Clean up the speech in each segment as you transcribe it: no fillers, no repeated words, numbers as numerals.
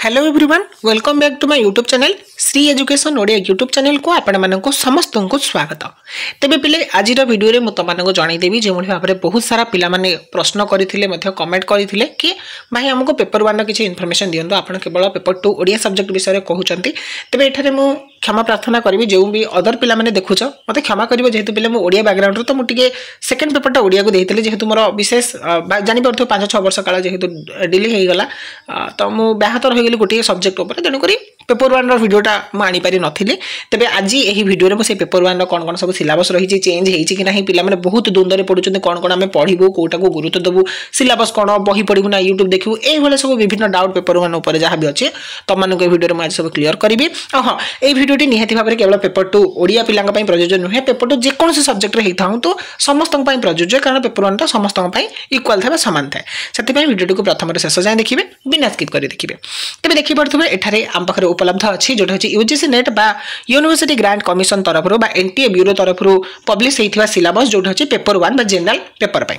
Hello everyone welcome back to my YouTube channel Shri education Odia YouTube channel को आपण मानक समस्त को स्वागत। तेबे पिले आज वीडियो रे मु तमनको जणाइदेबी जे भाव में बहुत सारा पिला माने प्रश्न करथिले मध्य कमेंट करथिले कि भाई हमको पेपर 1 किसी इनफॉरमेशन दियंतो आपण केवल पेपर 2 ओडिया सब्जेक्ट विषय कहउचंती। तेबे एठारे मु क्षमा प्रार्थना करी जो भी अदर पिला माने देखुच मत क्षमा करिवो जेहेतु पिले मु ओडिया बैकग्राउंड रो तो मु टिके सेकंड पेपरटा ओडिया को देइतले जेहेतु मोर विशेष जानि परथो 5-6 वर्ष काल जेहेतु डिले हे गला तो मु ब्याहतर हो गेली गोटे सब्जेक्ट ऊपर तेणु करी पेपर 1 रो वीडियोटा मु आनी पारि नथिले। तेबे आज एही वीडियो रे मु से पेपर 1 रो कोन कोन सब सिलेबस रही चेंज हेछि कि नाही पिला माने बहुत द्वंद्व पडुचंते कोन कोन हमें पढिबो कोटा को गुरुत्व देबो सिलेबस कोन बही पढिबो ना यूट्यूब देखिबो एई भले सब विभिन्न डाउट पेपर 1 ऊपर जहा भी अछि त माने को वीडियो रे मु आज सब क्लियर करबी। हां एई वीडियोटी निहाती भाबरे केवल पेपर 2 ओडिया पिलांग पई प्रयोज्य नुहे पेपर 2 जे कोन से सब्जेक्ट रे हेथाउ तो समस्तन पई प्रयोज्य कारण पेपर 1 ता समस्तन पई इक्वल थाबे समान थाए सेति पई वीडियोटी को प्रथम रे शेष जाय देखिबे बिना स्किप करि देखिबे। तबे देखि पड़थबे एठारे हम पखरे उपलब्ध अछि जोटा अछि यूजीसी नेट बा यूनिवर्सिटी ग्रांट कमिशन तरफ रो बा एनटीए ब्यूरो तरफ रो पब्लिश हेथिवा सिलेबस जोटा अछि पेपर 1 बा जनरल पेपर पई।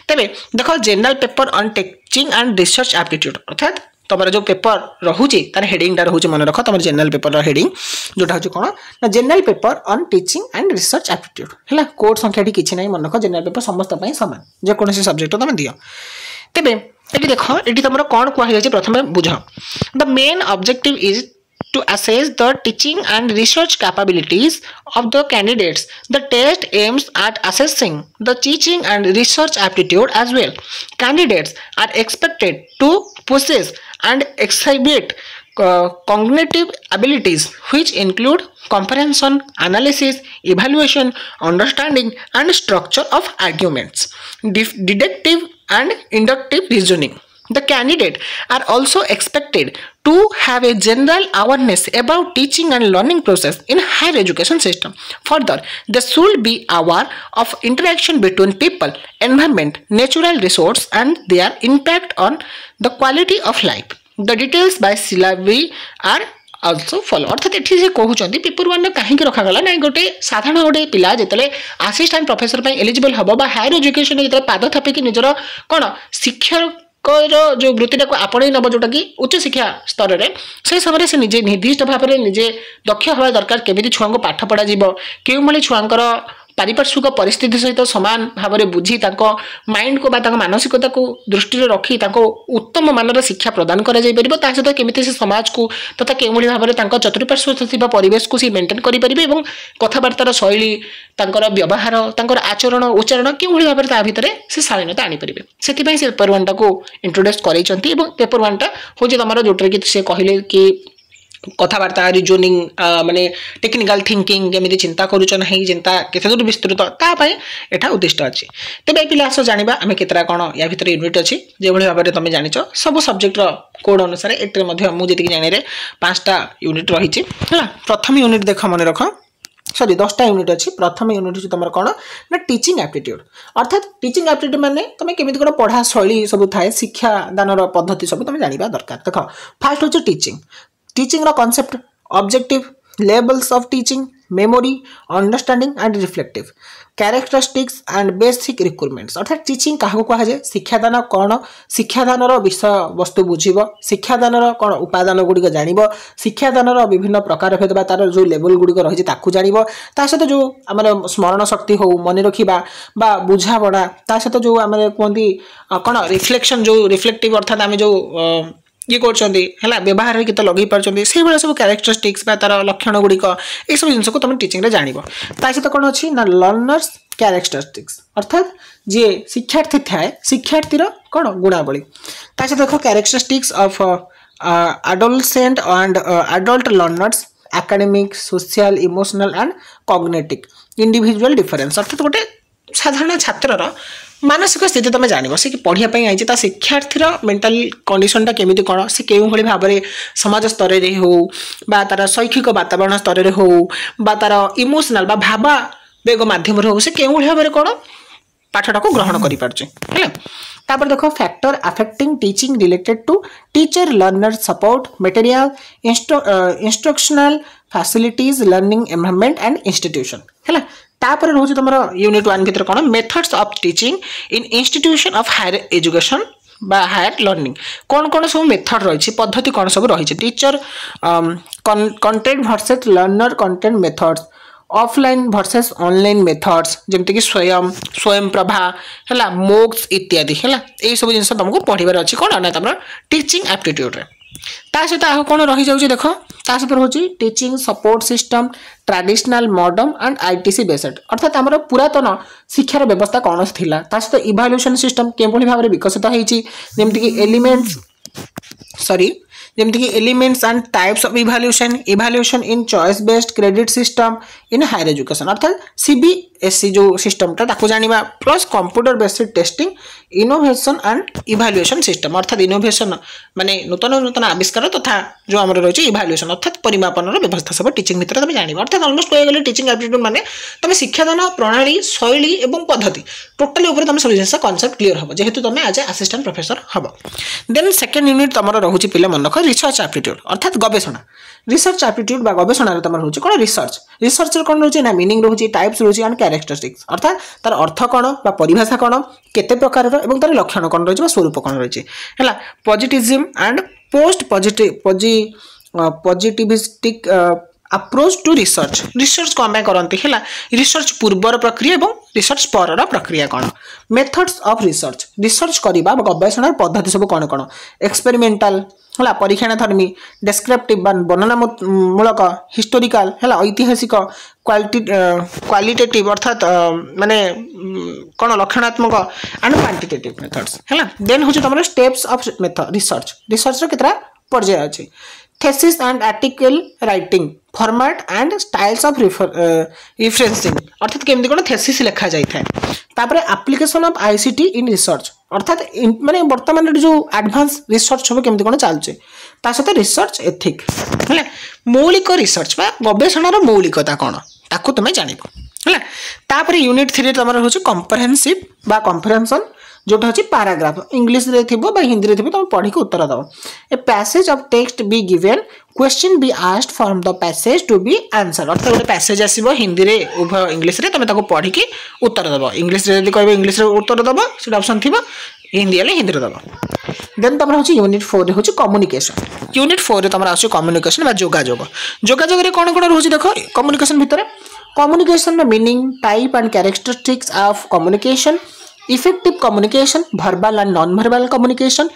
तबे देखो general paper on teaching and research aptitude अर्थात तमरा जो पेपर रहुची तार हेडिंग दा रहुची मन रख तमर जनरल पेपर रो हेडिंग जोटा होची कोन ना general paper on teaching and research aptitude हला कोड संख्या ठी किछि नै मन रख जनरल पेपर समस्त पई समान जे कोनसी सब्जेक्ट तमे दियो। तबे एटी देखो एटी तमरो कोन को हे प्रथमे बुझ the main objective is to assess the teaching and research capabilities of the candidates. The test aims at assessing the teaching and research aptitude as well. Candidates are expected to possess and exhibit cognitive abilities which include comprehension, analysis, evaluation, understanding and structure of arguments, deductive and inductive reasoning. The candidate are also expected to have a general awareness about teaching and learning process in higher education system. Further, they should be aware of interaction between people, environment, natural resource and their impact on the quality of life. The details by syllabi are also follow अर्थात एठी से कहउचंती paper 1 काहे के रखा गला नै गोटे साधारण गोटे पिला जेतले असिस्टेंट प्रोफेसर पई एलिजिबल हबो बा हायर एजुकेशन जेतले पाद थापे कि निजर कोन शिक्षा जो वृत्ति को आपणे नब जोटा कि उच्च शिक्षा स्तर में से समय से निजे निर्दिष्ट भाव में निजे दक्ष हवा दरकार केमिति छुआ को पाठ पढ़ा जीवो केउ भली छुआंकर पारिपार्श्विक परिस्थिति सहित समान भाव में बुझी माइंड को बा मानसिकता को दृष्टि रखी उत्तम मानर शिक्षा प्रदान करा जाय परिबो ता सहित केमिति से समाज को तथा केउ भली भाव में चतुर्पार्श्व थिबा परिवेश को सी मेंटेन करि परिबे एवं कथाबार्तार शैली तांकर व्यवहार तांकर आचरण उच्चारण केउ भली भाव ता भितरे से शालीनता आनी परिबे सेति पई से पेपर 1 को इंट्रोड्यूस करैचंती एवं पेपर 1 टा होजे तमरो जोटर कि से कहिले कि कथाबार्ता रिजनिंग माने टेक्निकल थिंकिंग केमिति चिंता करूछ नाही चिंता केते दूर विस्तृत ता पई एठा उद्दिष्ट अछि। तबे पिलास जानिबा आमे केतरा कोन या भितर यूनिट अछि जे भली भाबरे तमे जानिचो सब सब्जेक्ट रो कोड अनुसार एटे मध्ये मु जेति जानि रे 5टा यूनिट रहिछि हला। प्रथम यूनिट देख मन रख सॉरी 10टा यूनिट अछि। प्रथम यूनिट अछि तमर कोन ना टीचिंग एप्टीट्यूड अर्थात टीचिंग एप्टीट्यूड माने तमे केमिति कोन पढ़ा शैली सब थाए शिक्षा दानर पद्धति सब तमे जानिबा दरकार। देखो फर्स्ट होछि टीचिंग रो concept objective levels of teaching memory understanding and reflective characteristics and basic requirements अर्थात टीचिंग काहको कहा जाय शिक्षादान कोन शिक्षादानर विषय वस्तु बुझिबो शिक्षादानर कोन उपादान गुडी जानिबो शिक्षादानर विभिन्न प्रकार हेतबा तार जो लेवल गुडी रहि ताकू जानिबो ता सहित जो हमर स्मरण शक्ति हो मन रखिबा बा बुझा बडा ता सहित जो हमर कोंदी कोन रिफ्लेक्शन जो रिफ्लेक्टिव अर्थात हम जो ये करछंदी हला व्यवहार के त लगी परछंदी से बडा सब कैरेक्टरिस्टिक्स बा तार लक्षण गुडी को ए सब जिंस को तुम टीचिंग रे जानिबो ता सहित कोन अछि ना लर्नर्स कैरेक्टरिस्टिक्स अर्थात जे शिक्षार्थी थाए शिक्षार्थी रो कोन गुणावली ता सहित देखो characteristics of adolescent and adult learners academic social emotional and cognitive individual difference अर्थात गोटे साधारण छात्र रो मानसिक स्थिति तुम जान से कि पढ़िया आई ता शिक्षार्थी मेंटल कंडीशन टा केमिति कोन से केउ भली भाव में समाज स्तर रे हो बा तार शैक्षिक वातावरण स्तर रे हो बा तार इमोशनल बा भावा वेग माध्यम रे हो से केउ भली भाव में कोन पाठटा को ग्रहण करि पारछे हैला। तापर देखो factor affecting teaching related to teacher learner support material instructional facilities learning environment and institution हैला। तापर रोज तमरो यूनिट 1 भीतर कोन methods of teaching in institution of higher education बा हायर लर्निंग कौन कौन सब मेथड रही पद्धति कौन सब रही teacher content versus learner content methods offline versus online methods जमती कि स्वयं स्वयं प्रभा है मोक्स इत्यादि है यही सब जिन तुमको पढ़ार अच्छी कौन ना तुम टीचिंग एप्टीट्यूड रे सहित आह कौन रही जाऊँ देख सहित रोचे teaching support system traditional modern and ITC based अर्थात आम पुरातन शिक्षार व्यवस्था कौन थिला सहित इभाल्यूएशन सिस्टम केभली भाव में विकसित होती जमती एलिमेंट्स जमती elements and types of evaluation in choice based credit system in higher education अर्थात सीबीएसई जो सिस्टमटा ताको जानिबा plus computer based testing innovation and evaluation system अर्थात इनोवेशन माने नूतन नूतन आविष्कार तथा जो आमर रही इभाल्यूएशन अर्थात परिमापन व्यवस्था सब टीचिंग भितर तुम जानिबा अर्थात ऑलमोस्ट कह गले टीचिंग एप्टीट्यूड माने तुम शिक्षादान प्रणाली शैली एवं पद्धति टोटली ऊपर तुम सब जिनस कॉन्सेप्ट क्लियर हम जेहेतु तुम एज ए असिस्टेंट प्रोफेसर हम देन सेकेंड यूनिट तुम रोचे पिला मन रख रिसर्च एप्टीट्यूड अर्थात गवेषणा रिसर्च एप्टीट्यूड बा गवेषणा तुम रोचे कौन रिसर्च कौन रोचे ना मीनिंग रोचे टाइप्स रोचे एंड कैरेक्टरिस्टिक्स अर्थात तार अर्थ कौन बा परिभाषा कौन केते प्रकार एवं तार लक्षण कौन रही स्वरूप कौन रही है positivism and post positivistic approach to research कौन करती है रिसर्च पूर्वर प्रक्रिया और रिसर्च पर प्रक्रिया कौन मेथड्स ऑफ रिसर्च करवा गवेषणा पद्धति सब कौन कौन एक्सपेरिमेंटल है परीक्षाणधर्मी डेस्क्रिप्टिव वर्णनामूलक हिस्टोरिकल है ऐतिहासिक क्वालिटेटिव अर्थात माने कौन लक्षणात्मक एंड क्वांटिटेटिव मेथड्स है देन हूँ तुम स्टेप्स ऑफ मेथड रिसर्च केतरा पर्याय अच्छे thesis and article writing format and styles of referencing अर्थात केमती कौन थेसिस लिखा जाए तापर application of ICT in research अर्थात माने वर्तमान जो एडवांस रिसर्च सब केमती कौन चलचे सहित रिसर्च एथिक है मौलिक रिसर्च बा गवेषणार मौलिकता कौन ताकू तुम जान है यूनिट 3 तुम रोचे कम्प्रेहेंसिव बा कम्प्रेहेंशन जोटा हूँ पैराग्राफ इंग्लिश रे थी हिंदी रे थी तुम पढ़ी के उत्तर दब a passage of text be given question be asked from the passage to be answer अर्थात गोटे पैसेज आसो हिंदी रे उभय इंग्लिश रे तुम पढ़ी के उत्तर दब इंग्लिश रे कह इंग्लिश रे उत्तर दब से ऑप्शन थी हिंदी हेल्ले हिंदी दब देन तुम हूँ यूनिट 4 हूँ कम्युनिकेशन यूनिट 4 तुम आस कम्युनिकेशन जोगाजोग रे कौन कौन रोचे देख कम्युनिकेशन भितर communication meaning type and characteristics of communication effective communication verbal and non verbal communication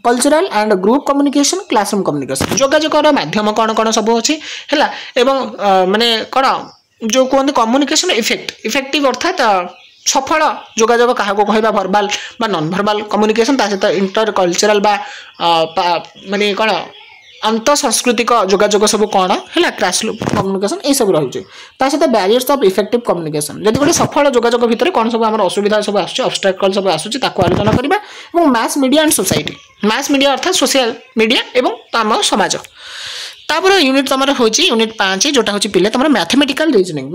cultural and group communication classroom communication जोगाजोगर माध्यम कौन कौन सब अच्छी है माने कौन जो कहते कम्युनिकेशन इफेक्टिव अर्थात सफल जोगाजोग क्या कहवा वर्बल बा नॉन वर्बल कम्युनिकेशन सहित इंटर कल्चरल बा माने कौन अंत सांस्कृतिक जोगाजोग सब कौन है क्लासरूम कम्युनिकेशन ये सब रही सहित बैरियर्स ऑफ इफेक्टिव कम्युनिकेशन जब गोटे सफल जोगाजोग भितर कौन सब आम असुविधा सब आब्स्ट्रैक्ल सब आसूँ आलोचना करवा और mass media and society mass media अर्थात सोशल मीडिया और आम समाज तापर यूनिट तुम हूँ यूनिट 5 जोटा हूँ पिले तुम मैथमेटिकल रीजनिंग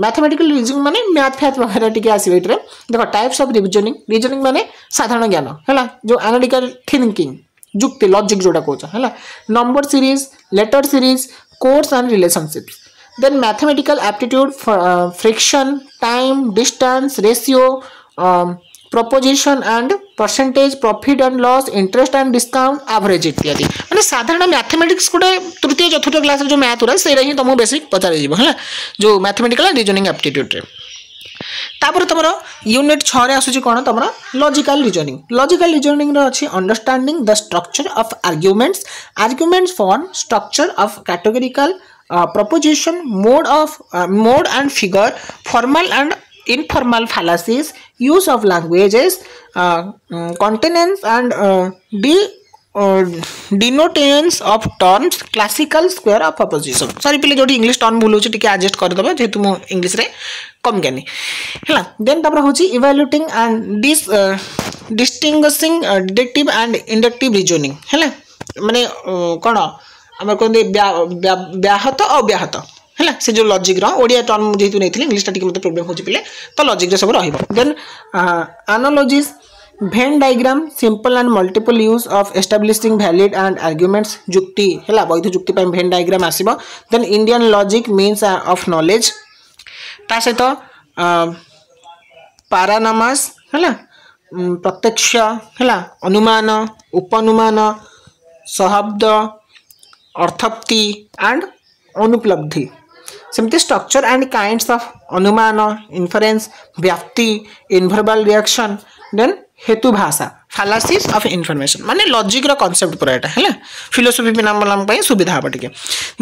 माने मैथ फैथ वगैरह टी आसवे देख टाइप्स ऑफ रीजनिंग माने साधारण ज्ञान है जो एनालिटिकल थिंकिंग जुक्ति लॉजिक जोड़ा कौच है number series letter series course and relationships then mathematical aptitude fraction time distance ratio proposition and percentage profit and loss interest and discount average इत्यादि मैंने साधारण मैथमेटिक्स गोटे तृतीय चतुर्थ क्लास जो मैथ उरा से ही तुमको बेसिक पचार है जो मैथमेटिकल रीजनिंग एप्टीट्यूड तापर तुम यूनिट 6 रे आसुची कौन तुम लॉजिकल रीजनिंग अच्छी understanding the structure of arguments form structure of categorical preposition mode and figure formal and informal fallacies use of languages contenance and denotations of terms classical square of opposition sorry पिले जो English term भूल होची टिके adjust कर दबा जेतु मो English रे कम ज्ञानी हैला देन तबरा होची evaluating and distinguishing deductive and inductive reasoning हैला माने कोन हमर कोन व्याहत अव्याहत है से जो लॉजिक ओडिया टर्म जेहेतु नहीं इंग्लिश टी मतलब प्रोब्लेम हो पिले तो लॉजिक सब then analogies Venn diagram simple and multiple use of establishing valid and arguments जुक्ति है वैध जुक्ति भेन डायग्राम आसब then Indian logic means of knowledge ता सहित पारानामास है प्रत्यक्ष है अनुमान उपनुमान शब्द अर्थप्ति एंड अनुपलब्धि सेमती स्ट्रक्चर एंड काइंड्स ऑफ अनुमान इन्फरेंस व्याप्ति इनवर्बल रिएक्शन देन हेतु भाषा फालासीज ऑफ इनफॉरमेशन माने लॉजिक रो कांसेप्ट पूरा एटा है फिलोसफी पिनाम पई सुविधा हबा टिके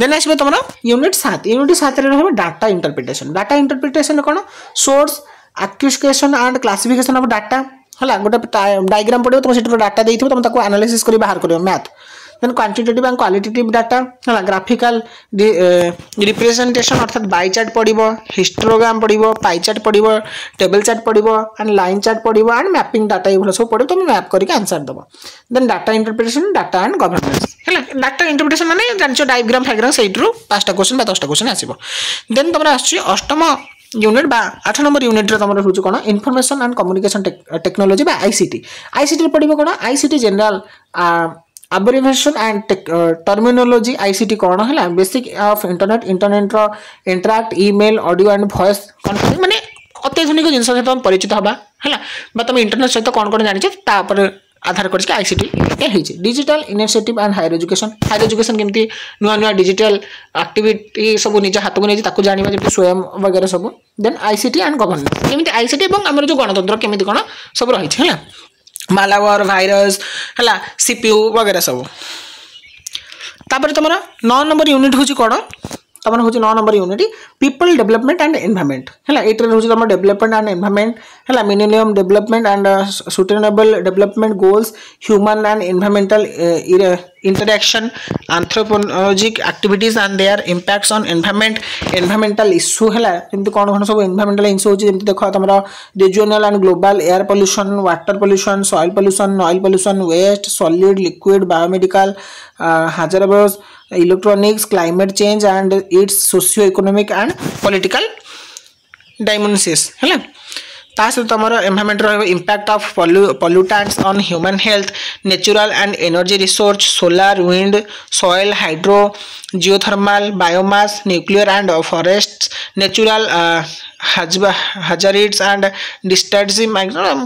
देन आसीबो तमरा यूनिट 7 रे रहबो डाटा इंटरप्रिटेशन कोन source acquisition and classification of data हला गोटे डायग्राम पड़ो तुम सेट डाटा देइथिबो तुम ताको एनालिसिस करी बाहर करियो math then quantitative and qualitative data हला ग्राफिकल रिप्रेजेंटेशन अर्थात बाय चार्ट पड़िबो हिस्टोग्राम पड़िबो पाई चार्ट पड़िबो टेबल चार्ट पड़िबो एंड लाइन चार्ट पड़िबो एंड मैपिंग डाटा ये सब पड़िबो तुम मैप करके आंसर दबो then data interpretation data and governance हला डाटा इंटरप्रिटेशन माने जानचो डायग्राम फायग्राम सेइट्रो 5टा क्वेश्चन बा 10टा क्वेश्चन आसीबो देन तमरा आछि अष्टम यूनिट बा 8 नंबर यूनिट रे तमरा होछु कोन इन्फॉर्मेशन एंड कम्युनिकेशन टेक्नोलॉजी बा आईसीटी पड़िबो कोन ICT general abbreviation and terminology ICT कौन है बेसिक ऑफ इंटरनेट रो interact email audio and voice conference माने अत्याधुनिक जिनस सहित हम परिचित हबा है बा तुम इंटरनेट सहित कौन कौन जानि तापर आधार करके आईसीटी है digital initiative and higher education केमती नुआ नुआ डिजिटल एक्टिविटी सब निज हाथ को नहीं ताको जानिबा जेमती स्वयं वगैरह सब देन आईसीटी एंड गवर्नेंस केमती आईसीटी एवं हमर जो गणतंत्र केमती कोन सब रही है मालावार वायरस है सीपीयू वगैरह सब तापर तुम 9 नंबर यूनिट हूँ कौन तुम हूँ 9 number unit people development and environment है ये हूँ तुम डेवलपमेंट एंड एनवायरनमेंट है millennium development and sustainable development goals human and environmental interaction anthropologic activities and their impacts on environmental issue है जमती कौन कौन सब environmental issue होची जमती देखो तमरा regional and global air pollution water pollution soil pollution oil pollution waste solid liquid biomedical hazardous electronics climate change and its socio economic and political dimensions है तास तमर एनवायरनमेंट रो impact of pollutants on human health natural and energy resource solar wind soil hydro geothermal biomass nuclear and forest natural hazards and disturbs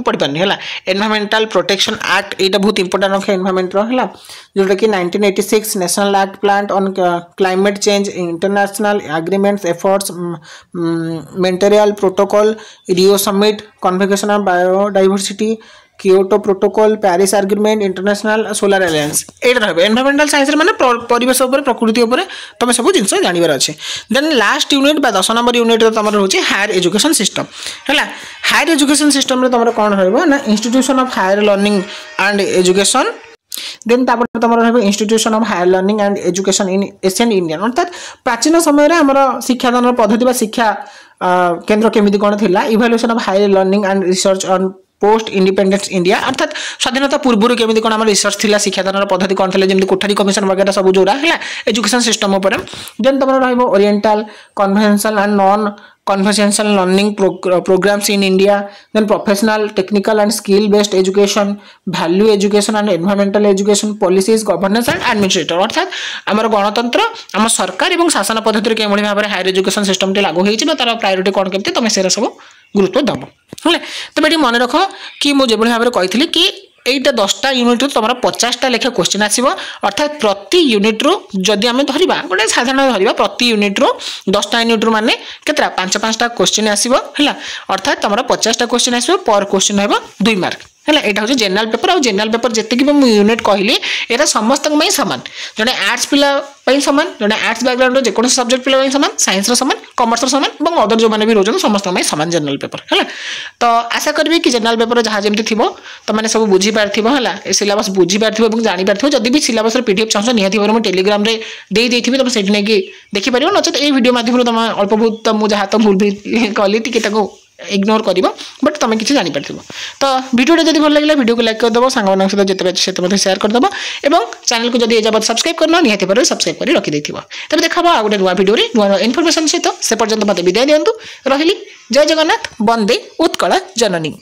पढ़ी पानी है environmental protection act ये बहुत important रखे एनवायरमेंट है जोटा कि 1986 national act plan on climate change international agreements efforts Montreal protocol Rio summit convention on biodiversity Kyoto protocol Paris agreement international solar alliance एटा रहबे एनवायरमेंटल साइंस रे माने परिवेश ऊपर प्रकृति ऊपर तमे सब जिंस जानिबार अछि देन लास्ट यूनिट बा 10 नंबर यूनिट रे तमर होछि हायर एजुकेशन सिस्टम हैला हायर एजुकेशन सिस्टम रे तमर कोन रहबो ना institution of higher learning and education then तापर तमर रहबो institution of higher learning and education in Asian Indian अर्थात प्राचीन समय रे हमर शिक्षादान पद्धति बा शिक्षा केंद्र केमिति कोन थिला evaluation of higher learning and research on post independence India अर्थात स्वाधीनता पूर्व केमी कौन आम रिसर्च थी शिक्षादान पद्धति कौन थी जमी कोठारी कमिशन वगैरह सब जोड़ा है एजुकेशन सिस्टम उपर देन तुम oriental conventional and non conventional learning programmes in India then professional technical and skill based education value education and environmental education policies governance and administrator अर्थात आमर गणतंत्र आम सरकार और शासन पद्धति के भाव में हायर एजुकेशन सिस्टम टी लागू होती तार प्रायोरिटी कौन केमती तुम से सब गुरुत्व दब है तेज ये मन रख कि मुझे भाव में कही कि এইটা 10টা यूनिट रु तुम 50टा लेखा क्वेश्चन आसीबो अर्थात प्रति यूनिट रु जदि आमे धरिबा गोटे साधारण धरिबा प्रति यूनिट रु 10टा यूनिट रु माने केतरा 5-5टा क्वेश्चन आसीबो हला अर्थात तुम 50टा क्वेश्चन आसीबो पर क्वेश्चन हेबो 2 मार्क है एटा हूँ जेनराल पेपर और जेनराल पेपर जितकी भी मुझे यूनिट कहली एटा समस्त सामान जड़े आर्ट्स पिला सामान जड़े आर्ट्स बैकग्राउंड जेको सब्जेक्ट पिला सामान साइंस सामान कॉमर्स सामान और अदर जो मैंने भी रोज समस्त सामान जेनराल पेपर है तो आशा करी कि जेनराल पेपर जहाँ जमी थी तुमने सब बुझी पार सिलेबस बुझी पार जानी पार जदि भी सिलेबस पीडीएफ चाहो निहाती भाव में टेलीग्राम रे दे देथि तुम सेठी नहीं देखिपार नचेत ये वीडियो माध्यम तुम अल्प बहुत मुझे जहाँ तो भूल भी कली टी इग्नोर कर बट तुम किसी जानी पार तो वीडियो जब भल लगे वीडियो को लाइक करदेव सांग सहित जिते शेयर करदेव और चैनल को जब एजाबत सब्सक्राइब करना निहाती भाव सब्सक्राइब कर रखी तब देखा गोटे नुआ वीडियो नुआ इनफर्मेशन सहित से पर्यंत मत विदाय दिंतु रही जय जगन्नाथ वंदे उत्कल जननी।